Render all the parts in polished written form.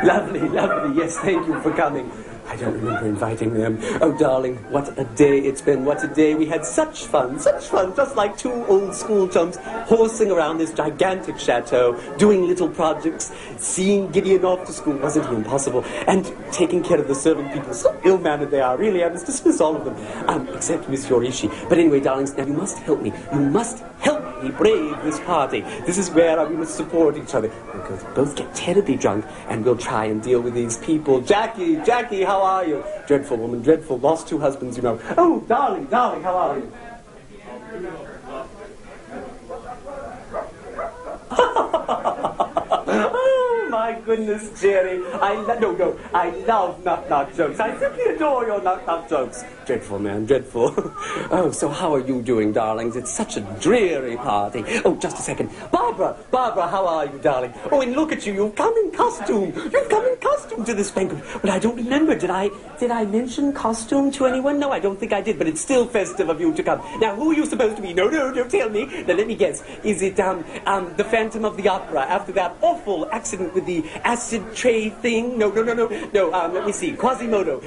Lovely, lovely. Yes, thank you for coming. I don't remember inviting them. Oh, darling, what a day it's been. What a day. We had such fun, just like two old school chums horsing around this gigantic chateau, doing little projects, seeing Gideon off to school. Wasn't he impossible? And taking care of the servant people. So ill-mannered they are, really. I must dismiss all of them, except Miss Yorishi. But anyway, darlings, now you must help me. You must help me brave this party. This is where we must support each other. We'll both get terribly drunk, and we'll try and deal with these people. Jackie, how are you? Dreadful woman, dreadful. Lost two husbands, you know. Oh, darling, how are you? Oh, my goodness, Jerry. I love knock-knock jokes. I simply adore your knock-knock jokes. Dreadful, man, dreadful. Oh, so how are you doing, darlings? It's such a dreary party. Oh, just a second. Barbara, how are you, darling? Oh, and look at you. You've come in costume. You've come in costume to this banquet. But I don't remember. Did I mention costume to anyone? No, I don't think I did, but it's still festive of you to come. Now, who are you supposed to be? No, don't tell me. Now, let me guess. Is it, the Phantom of the Opera after that awful accident with the acid tray thing? No, let me see. Quasimodo.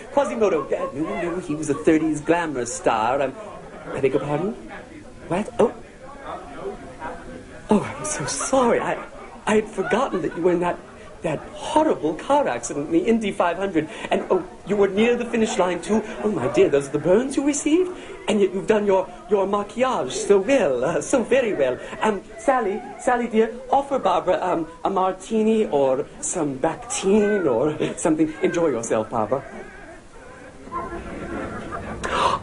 No, he was a 30s glamour star. I beg your pardon? What? Oh, I'm so sorry. I had forgotten that you were in that horrible car accident in the Indy 500. And, you were near the finish line, too. Oh, my dear, those are the burns you received? And yet you've done your maquillage so well, so very well. Sally, dear, offer Barbara a martini or some Bactine or something. Enjoy yourself, Barbara.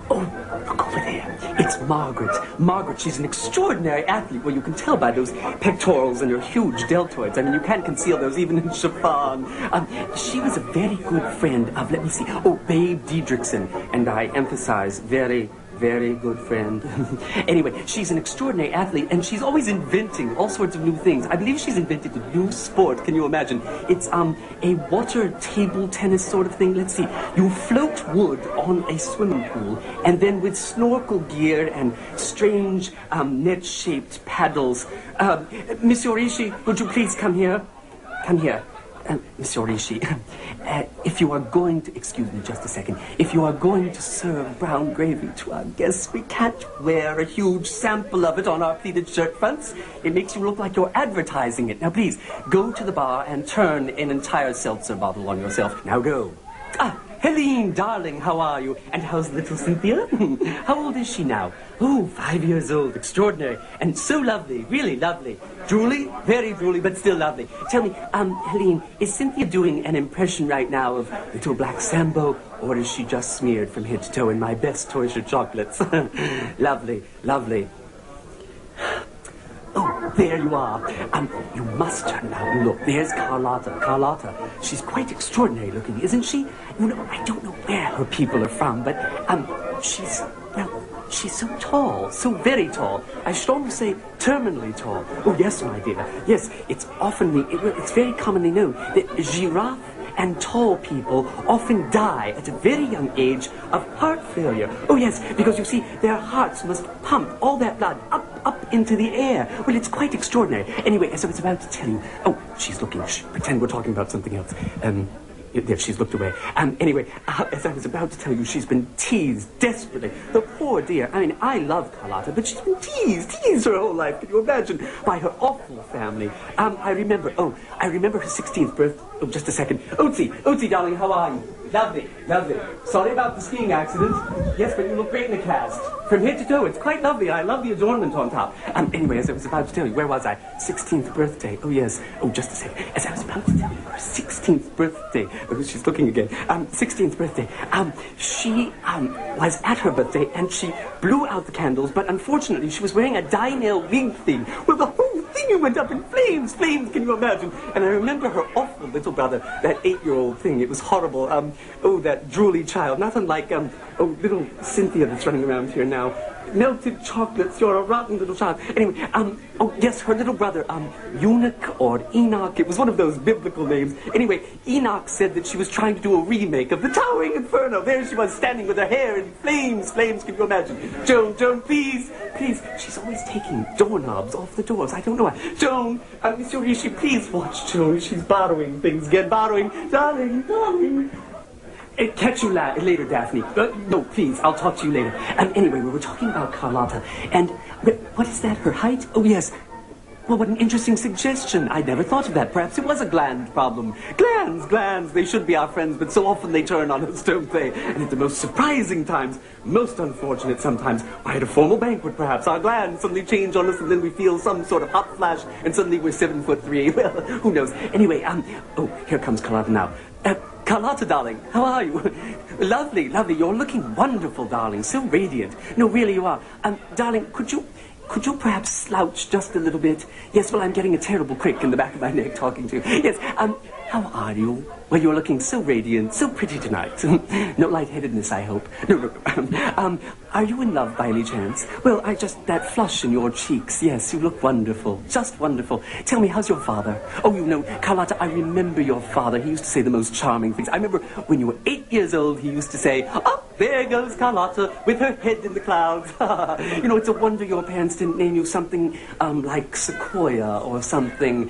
Oh, look over there. It's Margaret, she's an extraordinary athlete. Well, you can tell by those pectorals and her huge deltoids. I mean, you can't conceal those even in chiffon. She was a very good friend of, let me see, Babe Diedrichson. And I emphasize, very, very good friend. Anyway, she's an extraordinary athlete, and she's always inventing all sorts of new things. I believe she's invented a new sport. Can you imagine? It's a water table tennis sort of thing. Let's see. You float wood on a swimming pool, and then with snorkel gear and strange net-shaped paddles. Miss Yorishi, would you please come here? Come here. Miss Yorishi, if you are going to, excuse me just a second, if you are going to serve brown gravy to our guests, we can't wear a huge sample of it on our pleated shirt fronts. It makes you look like you're advertising it. Now, please, go to the bar and turn an entire seltzer bottle on yourself. Now go. Helene, darling, how are you? And how's little Cynthia? How old is she now? Oh, 5 years old. Extraordinary. And so lovely. Really lovely. Drooly? Very drooly, but still lovely. Tell me, Helene, is Cynthia doing an impression right now of little Black Sambo, or is she just smeared from head to toe in my best Toysher chocolates? Lovely. Oh, there you are. You must turn now. Look, there's Carlotta. She's quite extraordinary looking, isn't she? You know, I don't know where her people are from, but, she's so tall, so very tall. I should almost say terminally tall. Oh, yes, my dear. Yes, it's very commonly known that giraffe and tall people often die at a very young age of heart failure. Oh, yes, because you see, their hearts must pump all that blood up into the air. Well, it's quite extraordinary. Anyway, as I was about to tell you... Oh, she's looking. Shh, pretend we're talking about something else. There, she's looked away. Anyway, as I was about to tell you, she's been teased desperately. The poor dear. I mean, I love Carlotta, but she's been teased her whole life. Can you imagine? By her awful family. I remember her 16th birthday. Oh, just a second. Otzi, darling, how are you? Lovely. Sorry about the skiing accident. Yes, but you look great in the cast. From head to toe, it's quite lovely. I love the adornment on top. Anyway, as I was about to tell you, where was I? 16th birthday. Oh, yes. Oh, just a second. As I was about to tell you, her 16th birthday. Oh, she's looking again. 16th birthday. She was at her birthday, and she blew out the candles, but unfortunately, she was wearing a dye-nail wig thing. Well, the whole thing went up in flames, can you imagine? And I remember her awful little brother, that 8-year-old thing. It was horrible. That drooly child, not unlike oh, little Cynthia that's running around here now. Melted chocolates, you're a rotten little child. Anyway, oh, yes, her little brother, Eunuch or Enoch, it was one of those biblical names. Anyway, Enoch said that she was trying to do a remake of the Towering Inferno. There she was, standing with her hair in flames, can you imagine? Joan, please, she's always taking doorknobs off the doors, I don't know why. Joan, Monsieur Rishi, please watch Joan, she's borrowing things again, darling. Catch you later, Daphne. No, please, I'll talk to you later. Anyway, we were talking about Carlotta, and what is that, her height? Oh, yes. Well, what an interesting suggestion. I never thought of that. Perhaps it was a gland problem. Glands, they should be our friends, but so often they turn on us, don't they? And at the most surprising times, most unfortunate sometimes. At a formal banquet, perhaps, our glands suddenly change on us, and then we feel some sort of hot flash, and suddenly we're 7'3". Well, who knows? Anyway, oh, here comes Carlotta now. Carlotta, darling, how are you? Lovely. You're looking wonderful, darling. So radiant. No, really, you are. Darling, could you perhaps slouch just a little bit? Yes, well, I'm getting a terrible crick in the back of my neck talking to you. Yes, how are you? Well, you're looking so radiant, so pretty tonight. No lightheadedness, I hope. No. Are you in love by any chance? Well, that flush in your cheeks. Yes, you look wonderful. Just wonderful. Tell me, how's your father? Oh, you know, Carlotta, I remember your father. He used to say the most charming things. I remember when you were 8 years old, he used to say, "Oh, there goes Carlotta with her head in the clouds." You know, it's a wonder your parents didn't name you something, like Sequoia or something.